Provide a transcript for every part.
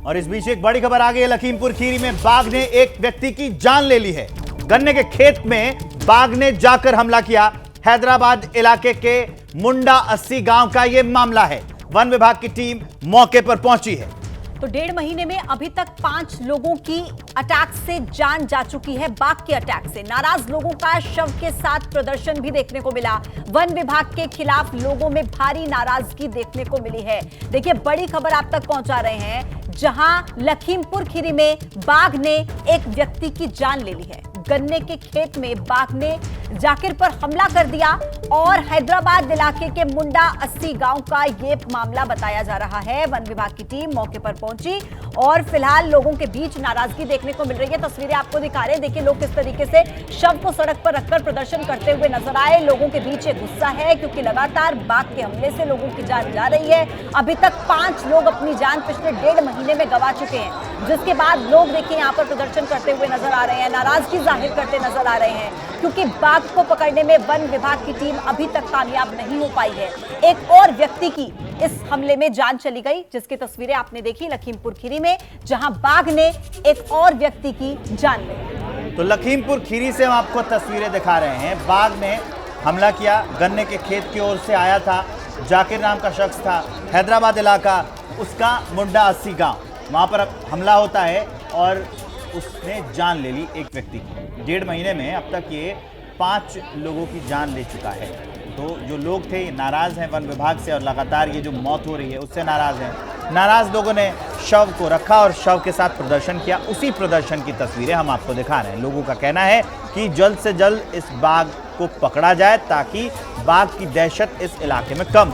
और इस बीच एक बड़ी खबर आ गई है। लखीमपुर खीरी में बाघ ने एक व्यक्ति की जान ले ली है। गन्ने के खेत में बाघ ने जाकर हमला किया। हैदराबाद इलाके के मुंडा 80 गांव का यह मामला है। वन विभाग की टीम मौके पर पहुंची है। तो 1.5 महीने में अभी तक 5 लोगों की अटैक से जान जा चुकी है। बाघ के अटैक से नाराज लोगों का शव के साथ प्रदर्शन भी देखने को मिला। वन विभाग के खिलाफ लोगों में भारी नाराजगी देखने को मिली है। देखिए, बड़ी खबर आप तक पहुंचा रहे हैं, जहां लखीमपुर खीरी में बाघ ने एक व्यक्ति की जान ले ली है। गन्ने के खेत में बाघ ने जाकिर पर हमला कर दिया और हैदराबाद इलाके के मुंडा 80 गांव का यह मामला बताया जा रहा है। वन विभाग की टीम मौके पर पहुंची और फिलहाल लोगों के बीच नाराजगी देखने को मिल रही है। तस्वीरें आपको दिखा रहे हैं। देखिए, लोग किस तरीके से शव को सड़क पर रखकर प्रदर्शन करते हुए नजर आए। लोगों के बीच एक गुस्सा है क्योंकि लगातार बाघ के हमले से लोगों की जान जा रही है। अभी तक 5 लोग अपनी जान पिछले 1.5 महीने में गंवा चुके हैं, जिसके बाद लोग देखिए यहाँ पर प्रदर्शन करते हुए नजर आ रहे हैं, नाराजगी जाहिर करते नजर आ रहे हैं, क्योंकि बाघ को पकड़ने में वन विभाग की टीम अभी तक कामयाब नहीं हो पाई है। एक और व्यक्ति की इस हमले में जान चली गई, जिसकी तस्वीरें आपने देखी लखीमपुर खीरी में, जहां बाघ ने एक और व्यक्ति की जान ली। तो लखीमपुर खीरी से हम आपको तस्वीरें दिखा रहे हैं। बाघ ने हमला किया। गन्ने के खेत की ओर से आया था। जाकिर नाम का शख्स था। हैदराबाद इलाका, उसका मुंडा 80 गांव, वहां पर हमला होता है और उसने जान ले ली एक व्यक्ति की। 1.5 महीने में अब तक ये 5 लोगों की जान ले चुका है। तो जो लोग थे नाराज हैं वन विभाग से, और लगातार ये जो मौत हो रही है उससे नाराज हैं। नाराज लोगों ने शव को रखा और शव के साथ प्रदर्शन किया। उसी प्रदर्शन की तस्वीरें हम आपको दिखा रहे हैं। लोगों का कहना है कि जल्द से जल्द इस बाघ को पकड़ा जाए ताकि बाघ की दहशत इस इलाके में कम।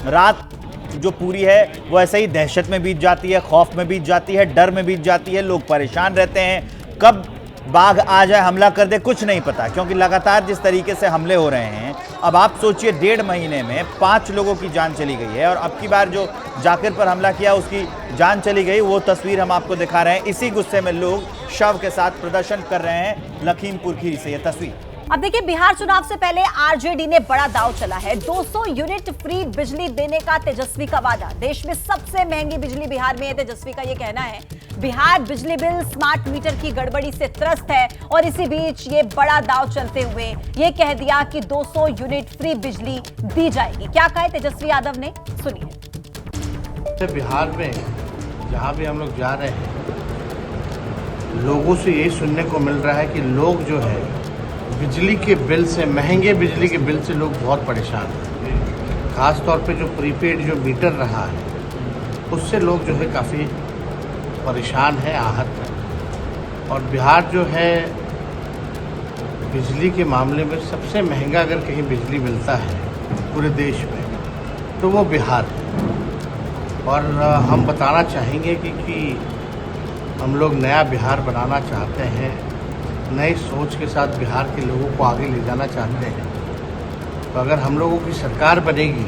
रात जो पूरी है वो ऐसे ही दहशत में बीत जाती है, खौफ में बीत जाती है, डर में बीत जाती है। लोग परेशान रहते हैं, कब बाघ आ जाए हमला कर दे कुछ नहीं पता, क्योंकि लगातार जिस तरीके से हमले हो रहे हैं। अब आप सोचिए, 1.5 महीने में 5 लोगों की जान चली गई है और अब की बार जो जाकिर पर हमला किया उसकी जान चली गई। वो तस्वीर हम आपको दिखा रहे हैं। इसी गुस्से में लोग शव के साथ प्रदर्शन कर रहे हैं लखीमपुर खीरी से। यह तस्वीर अब देखिए, बिहार चुनाव से पहले आरजेडी ने बड़ा दांव चला है। 200 यूनिट फ्री बिजली देने का तेजस्वी का वादा। देश में सबसे महंगी बिजली बिहार में है, तेजस्वी का ये कहना है। बिहार बिजली बिल स्मार्ट मीटर की गड़बड़ी से त्रस्त है और इसी बीच ये बड़ा दांव चलते हुए ये कह दिया कि 200 यूनिट फ्री बिजली दी जाएगी। क्या कहे तेजस्वी यादव ने, सुनिए। बिहार में जहां भी हम लोग जा रहे हैं, लोगों से यही सुनने को मिल रहा है कि लोग जो है बिजली के बिल से, महंगे बिजली के बिल से लोग बहुत परेशान हैं। ख़ास तौर पे जो प्रीपेड जो मीटर रहा है उससे लोग जो है काफ़ी परेशान है, आहत है। और बिहार जो है बिजली के मामले में सबसे महंगा अगर कहीं बिजली मिलता है पूरे देश में तो वो बिहार है। और हम बताना चाहेंगे कि हम लोग नया बिहार बनाना चाहते हैं, नई सोच के साथ बिहार के लोगों को आगे ले जाना चाहते हैं। तो अगर हम लोगों की सरकार बनेगी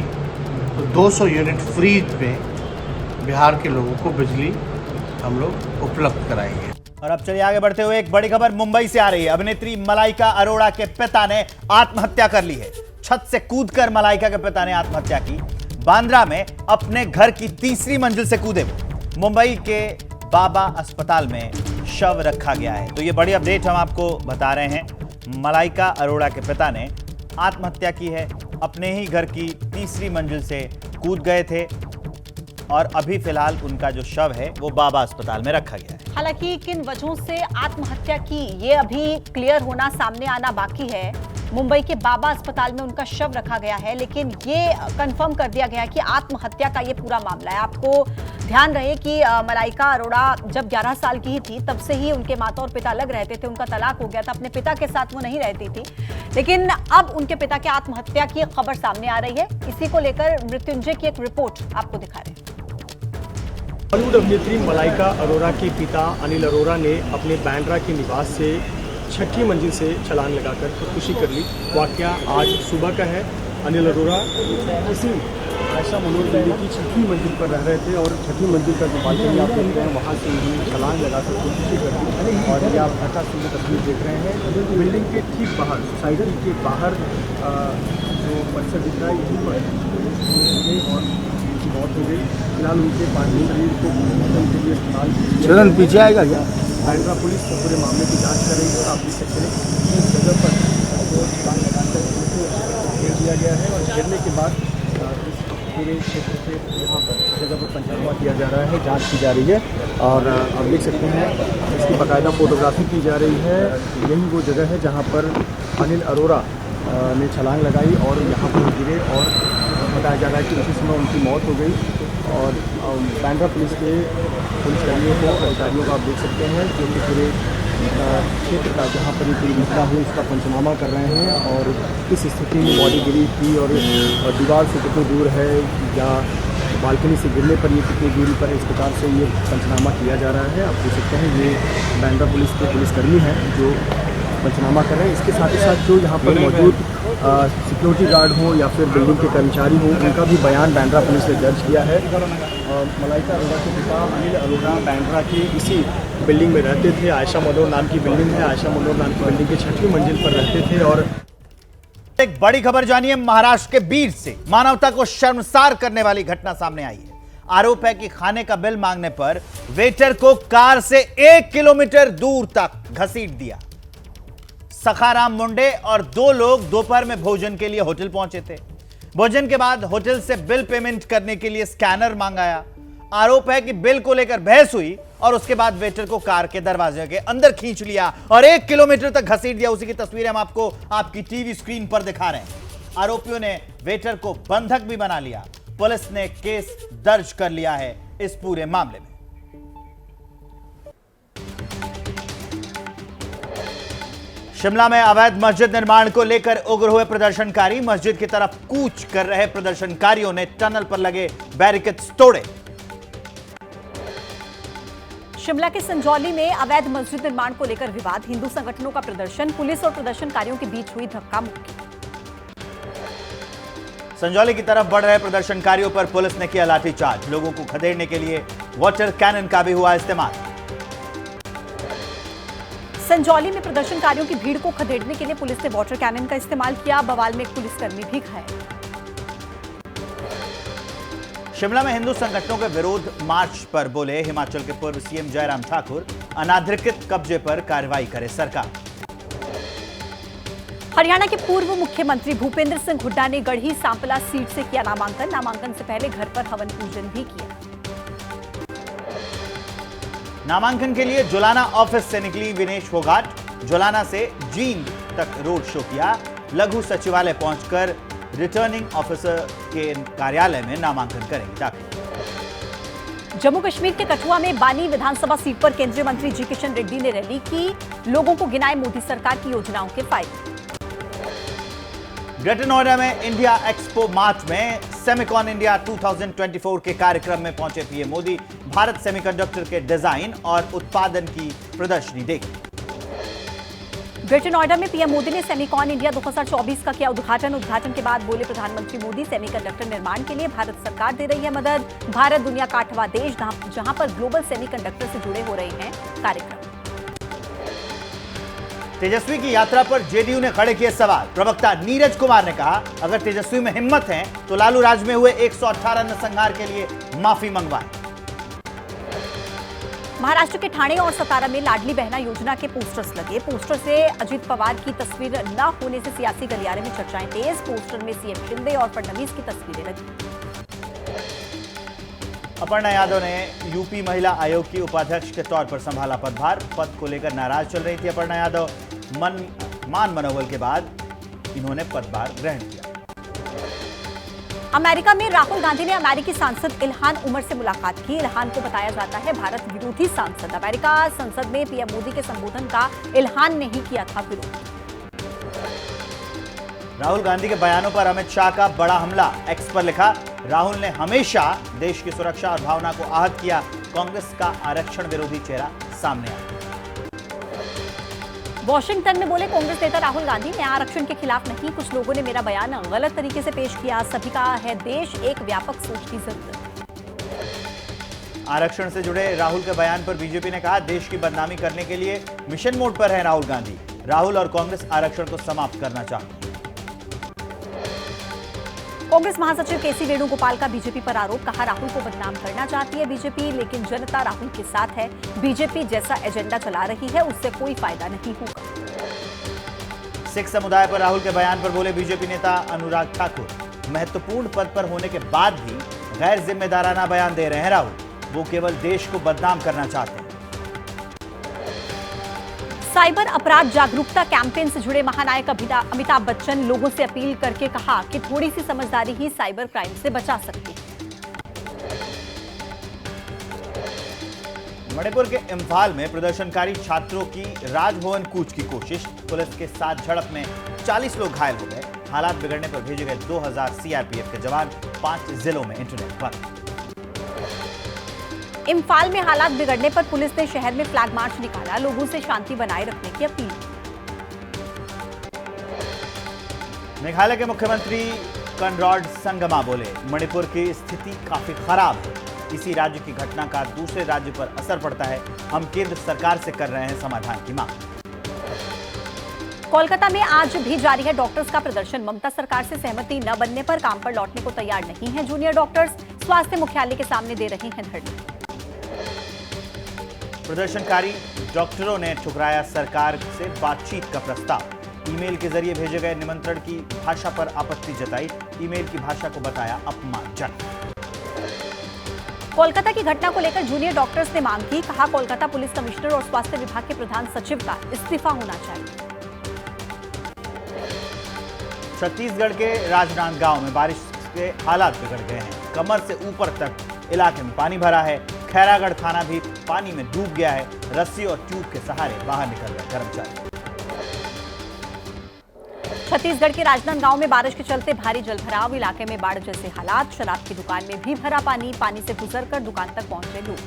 तो 200 यूनिट फ्री में बिहार के लोगों को बिजली हम लोग उपलब्ध कराएंगे। और अब चलिए आगे बढ़ते हुए, एक बड़ी खबर मुंबई से आ रही है। अभिनेत्री मलाइका अरोड़ा के पिता ने आत्महत्या कर ली है। छत से कूदकर मलाइका के पिता ने आत्महत्या की। बांद्रा में अपने घर की 3री मंजिल से कूदे। मुंबई के बाबा अस्पताल में शव रखा गया है। तो ये बड़ी अपडेट हम आपको बता रहे हैं। मलाइका अरोड़ा के पिता ने आत्महत्या की है। अपने ही घर की 3री मंजिल से कूद गए थे और अभी फिलहाल उनका जो शव है वो बाबा अस्पताल में रखा गया है। हालांकि किन वजहों से आत्महत्या की ये अभी क्लियर होना, सामने आना बाकी है। मुंबई के बाबा अस्पताल में उनका शव रखा गया है, लेकिन ये कंफर्म कर दिया गया है कि आत्महत्या का ये पूरा मामला है। आपको ध्यान रहे कि मलाइका अरोड़ा जब 11 साल की ही थी तब से ही उनके माता और पिता अलग रहते थे। उनका तलाक हो गया था, अपने पिता के साथ वो नहीं रहती थी, लेकिन अब उनके पिता की आत्महत्या की खबर सामने आ रही है। इसी को लेकर मृत्युंजय की एक रिपोर्ट आपको दिखा रहे हैं। बॉलीवुड अभिनेत्री मलाइका अरोड़ा के पिता अनिल अरोड़ा ने अपने बांद्रा के निवास से 6ठी मंजिल से छलांग लगाकर खुदकुशी कर ली। वाकया आज सुबह का है। अनिल अरोड़ा किसी ऐसा मनोज बिल्डिंग की 6ठी मंजिल पर रह रहे थे और 6ठी मंजिल का जो बालकनी आप देख रहे हैं वहाँ से उन्होंने छलांग लगाकर खुदकुशी कर दी। और ये आप घटा सुंदर तस्वीर देख रहे हैं। बिल्डिंग के ठीक बाहर, सोसाइटी के बाहर जो परिसर दिख रहा है यहीं पर और मौत हो गई। फिलहाल उनके पार्थिव शरीर को पोस्टमार्टम के लिए फिलहाल चरण पीछे आएगा क्या? बांद्रा पुलिस पूरे मामले की जांच कर रही है। आप देख सकते हैं कि इस जगह पर छलांग लगाकर घेर दिया गया है और घेरने के बाद इस पूरे क्षेत्र से यहाँ पर जगह पर पंचनामा किया जा रहा है, जांच की जा रही है। और आप देख सकते हैं इसकी बाकायदा फोटोग्राफी की जा रही है। यही वो जगह है जहाँ पर अनिल अरोड़ा ने छलांग लगाई और यहाँ पर गिरे और बताया जा रहा है कि उसी समय उनकी मौत हो गई। और बांद्रा पुलिस के पुलिसकर्मियों को, अधिकारियों को आप देख सकते हैं जो कि पूरे क्षेत्र का जहाँ पर ये पूरी घटना हुई उसका पंचनामा कर रहे हैं और किस स्थिति में बॉडी गिरी थी और दीवार से कितनी दूर है या बालकनी से गिरने पर ये कितनी दूरी पर है, इस प्रकार से ये पंचनामा किया जा रहा है। आप देख सकते हैं ये बांद्रा पुलिस के पुलिसकर्मी हैं जो पंचनामा कर रहे हैं। इसके साथ ही साथ जो यहाँ पर मौजूद सिक्योरिटी गार्ड हो या फिर बिल्डिंग के कर्मचारी हो, उनका भी बयान बांद्रा पुलिस ने दर्ज किया है। मलाइका अरोड़ा के पिता अनिल अरोड़ा बांद्रा की इसी बिल्डिंग में रहते थे। आयशा मनोहर नाम की बिल्डिंग है। आयशा मनोहर नाम की बिल्डिंग की 6वीं मंजिल पर रहते थे। और एक बड़ी खबर जानिए महाराष्ट्र के बीर से मानवता को शर्मसार करने वाली घटना सामने आई है। आरोप है कि खाने का बिल मांगने पर वेटर को कार से 1 किलोमीटर दूर तक घसीट दिया। सखाराम मुंडे और 2 लोग दोपहर में भोजन के लिए होटल पहुंचे थे। भोजन के बाद होटल से बिल पेमेंट करने के लिए स्कैनर मांगाया। आरोप है कि बिल को लेकर बहस हुई और उसके बाद वेटर को कार के दरवाजे के अंदर खींच लिया और 1 किलोमीटर तक घसीट दिया। उसी की तस्वीरें हम आपको आपकी टीवी स्क्रीन पर दिखा रहे हैं। आरोपियों ने वेटर को बंधक भी बना लिया। पुलिस ने केस दर्ज कर लिया है इस पूरे मामले में। शिमला में अवैध मस्जिद निर्माण को लेकर उग्र हुए प्रदर्शनकारी। मस्जिद की तरफ कूच कर रहे प्रदर्शनकारियों ने टनल पर लगे बैरिकेड्स तोड़े। शिमला के संजौली में अवैध मस्जिद निर्माण को लेकर विवाद, हिंदू संगठनों का प्रदर्शन, पुलिस और प्रदर्शनकारियों के बीच हुई धक्का मुक्की। संजौली की तरफ बढ़ रहे प्रदर्शनकारियों पर पुलिस ने किया लाठीचार्ज। लोगों को खदेड़ने के लिए वाटर कैनन का भी हुआ इस्तेमाल। संजौली में प्रदर्शनकारियों की भीड़ को खदेड़ने के लिए पुलिस ने वाटर कैनन का इस्तेमाल किया। बवाल में एक पुलिसकर्मी भी घायल। शिमला में हिंदू संगठनों के विरोध मार्च पर बोले हिमाचल के पूर्व सीएम जयराम ठाकुर, अनाधिकृत कब्जे पर कार्रवाई करे सरकार। हरियाणा के पूर्व मुख्यमंत्री भूपेंद्र सिंह हुड्डा ने गढ़ी सांपला सीट से किया नामांकन। नामांकन से पहले घर पर हवन पूजन भी किया। नामांकन के लिए जुलाना ऑफिस से निकली विनेश फोगाट। जुलाना से जींद तक रोड शो किया। लघु सचिवालय पहुंचकर रिटर्निंग ऑफिसर के कार्यालय में नामांकन करेंगे दाखिल। जम्मू कश्मीर के कठुआ में बानी विधानसभा सीट पर केंद्रीय मंत्री जी किशन रेड्डी ने रैली की। लोगों को गिनाए मोदी सरकार की योजनाओं के फायदे। ग्रेटर नोएडा में इंडिया एक्सपो मार्च में सेमिकॉन इंडिया 2024 के कार्यक्रम में पहुंचे पीएम मोदी। भारत सेमीकंडक्टर के डिजाइन और उत्पादन की प्रदर्शनी देखी। ग्रेटर नोएडा में पीएम मोदी ने सेमिकॉन इंडिया 2024 का किया उद्घाटन। उद्घाटन के बाद बोले प्रधानमंत्री मोदी, सेमीकंडक्टर निर्माण के लिए भारत सरकार दे रही है मदद। भारत दुनिया का 8वां देश जहां पर ग्लोबल सेमीकंडक्टर से जुड़े हो रहे हैं कार्यक्रम। तेजस्वी की यात्रा पर जेडीयू ने खड़े किए सवाल। प्रवक्ता नीरज कुमार ने कहा, अगर तेजस्वी में हिम्मत है तो लालू राज में हुए 118 नरसंहार के लिए माफी मंगवाएं। महाराष्ट्र के ठाणे और सतारा में लाडली बहना योजना के पोस्टर्स लगे। पोस्टर से अजित पवार की तस्वीर न होने से सियासी गलियारे में चर्चाएं तेज। पोस्टर में सीएम शिंदे और फडणवीस की तस्वीरें लगी। अपर्णा यादव ने यूपी महिला आयोग की उपाध्यक्ष के तौर पर संभाला पदभार। पद को लेकर नाराज चल रही थी अपर्णा यादव। मान मनोबल के बाद इन्होंने पदभार ग्रहण किया। अमेरिका में राहुल गांधी ने अमेरिकी सांसद इल्हान उमर से मुलाकात की। इल्हान को बताया जाता है भारत विरोधी सांसद। अमेरिका संसद में पीएम मोदी के संबोधन का इल्हान ने ही किया था विरोध। राहुल गांधी के बयानों पर अमित शाह का बड़ा हमला। एक्स पर लिखा, राहुल ने हमेशा देश की सुरक्षा और भावना को आहत किया। कांग्रेस का आरक्षण विरोधी चेहरा सामने आया। वॉशिंगटन में बोले कांग्रेस नेता राहुल गांधी, मैं आरक्षण के खिलाफ नहीं, कुछ लोगों ने मेरा बयान गलत तरीके से पेश किया। सभी का है देश एक व्यापक सोच की जरूरत। आरक्षण से जुड़े राहुल के बयान पर बीजेपी ने कहा, देश की बदनामी करने के लिए मिशन मोड पर है राहुल गांधी। राहुल और कांग्रेस आरक्षण को समाप्त करना चाहते हैं। कांग्रेस महासचिव केसी वेणुगोपाल का बीजेपी पर आरोप, कहा राहुल को बदनाम करना चाहती है बीजेपी, लेकिन जनता राहुल के साथ है। बीजेपी जैसा एजेंडा चला रही है उससे कोई फायदा नहीं होगा। सिख समुदाय पर राहुल के बयान पर बोले बीजेपी नेता अनुराग ठाकुर, महत्वपूर्ण पद पर होने के बाद भी गैर जिम्मेदाराना बयान दे रहे हैं राहुल, वो केवल देश को बदनाम करना चाहते हैं। साइबर अपराध जागरूकता कैंपेन से जुड़े महानायक अमिताभ बच्चन लोगों से अपील करके कहा कि थोड़ी सी समझदारी ही साइबर क्राइम से बचा सकती है। मणिपुर के इम्फाल में प्रदर्शनकारी छात्रों की राजभवन कूच की कोशिश, पुलिस के साथ झड़प में 40 लोग घायल हो गए। हालात बिगड़ने पर भेजे गए 2000 सीआरपीएफ के जवान, 5 जिलों में इंटरनेट बंद। इम्फाल में हालात बिगड़ने पर पुलिस ने शहर में फ्लैग मार्च निकाला, लोगों से शांति बनाए रखने की अपील। मेघालय के मुख्यमंत्री कनरॉड संगमा बोले, मणिपुर की स्थिति काफी खराब है, इसी राज्य की घटना का दूसरे राज्य पर असर पड़ता है, हम केंद्र सरकार से कर रहे हैं समाधान की मांग। कोलकाता में आज भी जारी है डॉक्टर्स का प्रदर्शन, ममता सरकार से सहमति न बनने पर काम पर लौटने को तैयार नहीं है जूनियर डॉक्टर्स, स्वास्थ्य मुख्यालय के सामने दे रहे हैं धरना। प्रदर्शनकारी डॉक्टरों ने ठुकराया सरकार से बातचीत का प्रस्ताव, ईमेल के जरिए भेजे गए निमंत्रण की भाषा पर आपत्ति जताई, ईमेल की भाषा को बताया अपमानजनक। कोलकाता की घटना को लेकर जूनियर डॉक्टर्स ने मांग की, कहा कोलकाता पुलिस कमिश्नर और स्वास्थ्य विभाग के प्रधान सचिव का इस्तीफा होना चाहिए। छत्तीसगढ़ के राजनांदगांव में बारिश के हालात बिगड़ गए हैं, कमर से ऊपर तक इलाके में पानी भरा है, खैरागढ़ थाना भी पानी में डूब गया है, रस्सी और ट्यूब के सहारे बाहर निकल रहे कर्मचारी। छत्तीसगढ़ के राजनांदगांव में बारिश के चलते भारी जलभराव, इलाके में बाढ़ जैसे हालात, शराब की दुकान में भी भरा पानी, पानी से गुजरकर दुकान तक पहुंचे लोग।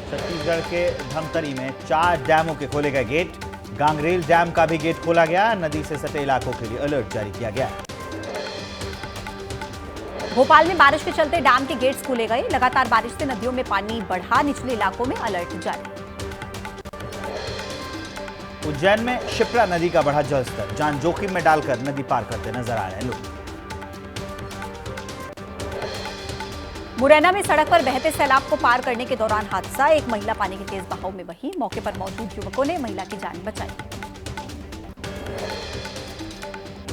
छत्तीसगढ़ के धमतरी में 4 डैमों के खोले गए गेट, गांगरेल डैम का भी गेट खोला गया, नदी से सटे इलाकों के लिए अलर्ट जारी किया गया। भोपाल में बारिश के चलते डैम के गेट्स खोले गए, लगातार बारिश से नदियों में पानी बढ़ा, निचले इलाकों में अलर्ट जारी। उज्जैन में शिप्रा नदी का बढ़ा जलस्तर, जान जोखिम में डालकर नदी पार करते नजर आ रहे हैं लोग। मुरैना में सड़क पर बहते सैलाब को पार करने के दौरान हादसा, एक महिला पानी के तेज बहाव में बही, मौके पर मौजूद युवकों ने महिला की जान बचाई।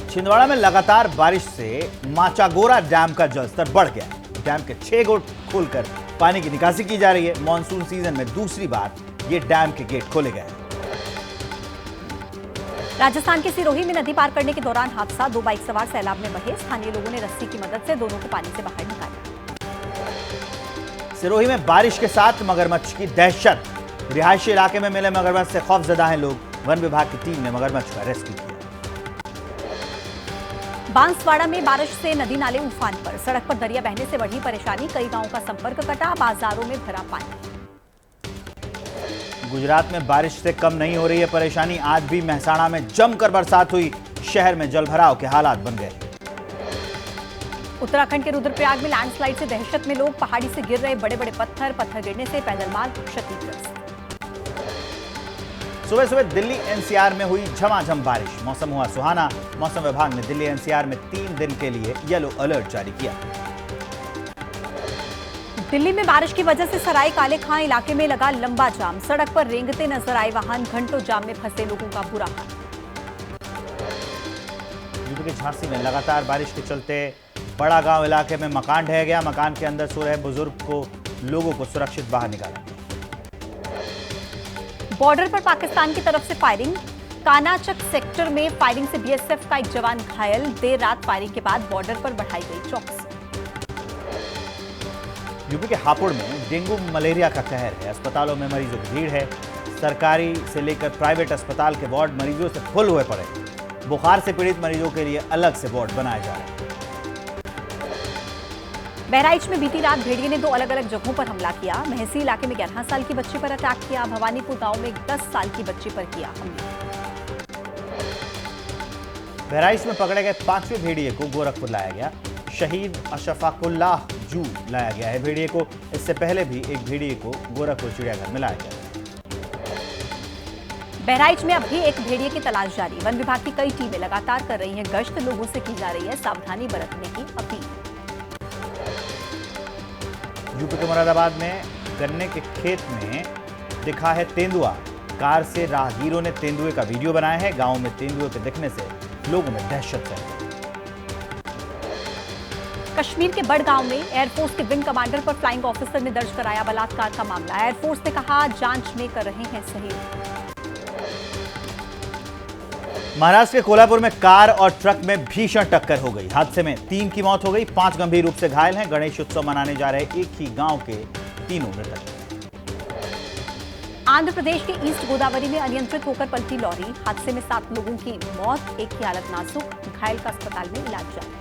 छिंदवाड़ा में लगातार बारिश से माचागोरा डैम का जलस्तर बढ़ गया, डैम के 6 गेट खोलकर पानी की निकासी की जा रही है। मॉनसून सीजन में दूसरी बार ये डैम के गेट खोले गए। राजस्थान के सिरोही में नदी पार करने के दौरान हादसा, 2 बाइक सवार सैलाब में बहे, स्थानीय लोगों ने रस्सी की मदद से दोनों को पानी से बाहर निकाला। सिरोही में बारिश के साथ मगरमच्छ की दहशत, रिहायशी इलाके में मिले मगरमच्छ से खौफजदा हैं लोग, वन विभाग की टीम ने मगरमच्छ का रेस्क्यू किया। बांसवाड़ा में बारिश से नदी नाले उफान पर, सड़क पर दरिया बहने से बढ़ी परेशानी, कई गांवों का संपर्क कटा, बाजारों में भरा पानी। गुजरात में बारिश से कम नहीं हो रही है परेशानी, आज भी मेहसाणा में जमकर बरसात हुई, शहर में जलभराव के हालात बन गए। उत्तराखंड के रुद्रप्रयाग में लैंडस्लाइड से दहशत में लोग, पहाड़ी से गिर रहे बड़े बड़े पत्थर गिरने से पैदल मार्ग क्षतिग्रस्त। सुबह सुबह दिल्ली एनसीआर में हुई झमाझम बारिश, मौसम हुआ सुहाना, मौसम विभाग ने दिल्ली एनसीआर में 3 दिन के लिए येलो अलर्ट जारी किया। दिल्ली में बारिश की वजह से सराय काले खां इलाके में लगा लंबा जाम, सड़क पर रेंगते नजर आए वाहन, घंटों जाम में फंसे लोगों का बुरा हाल। यूपी के झांसी में लगातार बारिश के चलते बड़ा गांव इलाके में मकान ढह गया, मकान के अंदर सो रहे बुजुर्ग को लोगों को सुरक्षित बाहर निकाला। बॉर्डर पर पाकिस्तान की तरफ से फायरिंग, कानाचक सेक्टर में फायरिंग से बीएसएफ का एक जवान घायल, देर रात फायरिंग के बाद बॉर्डर पर बढ़ाई गई चौकसी। यूपी के हापुड़ में डेंगू मलेरिया का कहर है, अस्पतालों में मरीजों की भीड़ है, सरकारी से लेकर प्राइवेट अस्पताल के वार्ड मरीजों से फुल हुए पड़े, बुखार से पीड़ित मरीजों के लिए अलग से वार्ड बनाए जा रहे हैं। बहराइच में बीती रात भेड़िए ने 2 अलग अलग जगहों पर हमला किया, महसी इलाके में 11 साल की बच्ची पर अटैक किया, भवानीपुर गांव में 10 साल की बच्ची पर किया हमला। बहराइच में पकड़े गए 5वें भेड़िए को गोरखपुर लाया गया, शहीद अशफाकुल्लाह जू लाया गया है भेड़िए को, इससे पहले भी एक भेड़िए को गोरखपुर चिड़ियाघर में लाया गया। बहराइच में अब भी एक भेड़िए की तलाश जारी। वन विभाग की कई टीमें लगातार कर रही हैं गश्त। लोगों से की जा रही है सावधानी बरतने की अपील। यूपी के मुरादाबाद में गन्ने के खेत में दिखा है तेंदुआ। कार से राहगीरों ने तेंदुए का वीडियो बनाया है। गांव में तेंदुए के दिखने से लोगों में दहशत है। कश्मीर के बड़गांव में एयरफोर्स के विंग कमांडर पर फ्लाइंग ऑफिसर ने दर्ज कराया बलात्कार का मामला। एयरफोर्स ने कहा जांच में कर रहे हैं सहयोग। महाराष्ट्र के कोल्हापुर में कार और ट्रक में भीषण टक्कर हो गई। हादसे में 3 की मौत हो गई, 5 गंभीर रूप से घायल हैं। गणेश उत्सव मनाने जा रहे एक ही गांव के तीनों मृतक। आंध्र प्रदेश के ईस्ट गोदावरी में अनियंत्रित होकर पलटी लॉरी। हादसे में 7 लोगों की मौत, एक की हालत नाजुक। घायल का अस्पताल में इलाज जारी।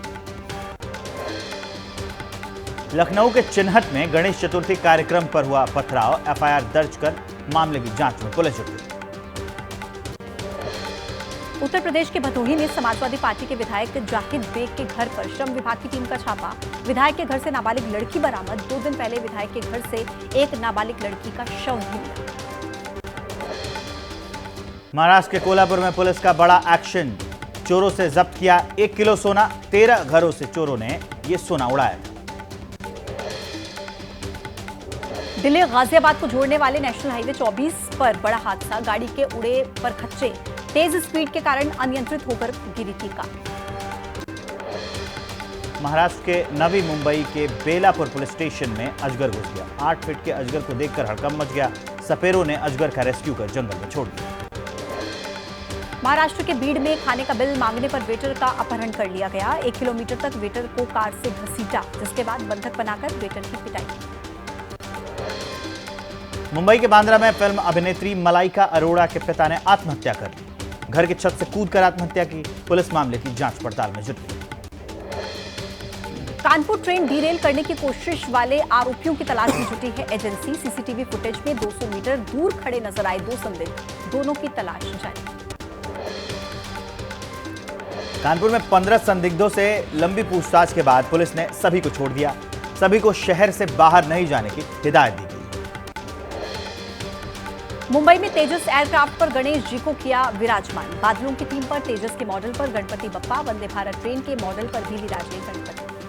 लखनऊ के चिन्हट में गणेश चतुर्थी कार्यक्रम पर हुआ पथराव। एफआईआर दर्ज कर मामले की जांच में पुलिस जुटी। उत्तर प्रदेश के भदोही में समाजवादी पार्टी के विधायक जाहिद बेग के घर पर श्रम विभाग की टीम का छापा। विधायक के घर से नाबालिग लड़की बरामद। 2 दिन पहले विधायक के घर से एक नाबालिग लड़की का शव भी मिला। महाराष्ट्र के कोल्हापुर में पुलिस का बड़ा एक्शन। चोरों से जब्त किया 1 किलो सोना। 13 घरों से चोरों ने ये सोना उड़ाया था। दिल्ली गाजियाबाद को जोड़ने वाले नेशनल हाईवे 24 पर बड़ा हादसा। गाड़ी के उड़े पर खच्चे तेज स्पीड के कारण अनियंत्रित होकर गिरी थी कार। महाराष्ट्र के नवी मुंबई के बेलापुर पुलिस स्टेशन में अजगर घुस गया। 8 फीट के अजगर को देखकर हड़कंप मच गया। सपेरों ने अजगर का रेस्क्यू कर जंगल में छोड़ दिया। महाराष्ट्र के बीड़ में खाने का बिल मांगने पर वेटर का अपहरण कर लिया गया। 1 किलोमीटर तक वेटर को कार से घसीटा, जिसके बाद बंधक बनाकर वेटर की पिटाई। मुंबई के बांद्रा में फिल्म अभिनेत्री मलाइका अरोड़ा के पिता ने आत्महत्या कर ली। घर की छत से कूदकर आत्महत्या की। पुलिस मामले की जांच पड़ताल में जुटी। कानपुर ट्रेन डीरेल करने की कोशिश वाले आरोपियों की तलाश में जुटी है एजेंसी। सीसीटीवी फुटेज में 200 मीटर दूर खड़े नजर आए 2 संदिग्ध। दोनों की तलाश जारी। कानपुर में 15 संदिग्धों से लंबी पूछताछ के बाद पुलिस ने सभी को छोड़ दिया। सभी को शहर से बाहर नहीं जाने की हिदायत दी गई। मुंबई में तेजस एयरक्राफ्ट पर गणेश जी को किया विराजमान। बादलों की थीम पर तेजस के मॉडल पर गणपति बप्पा। वंदे भारत ट्रेन के मॉडल पर भी विराजे गणपति।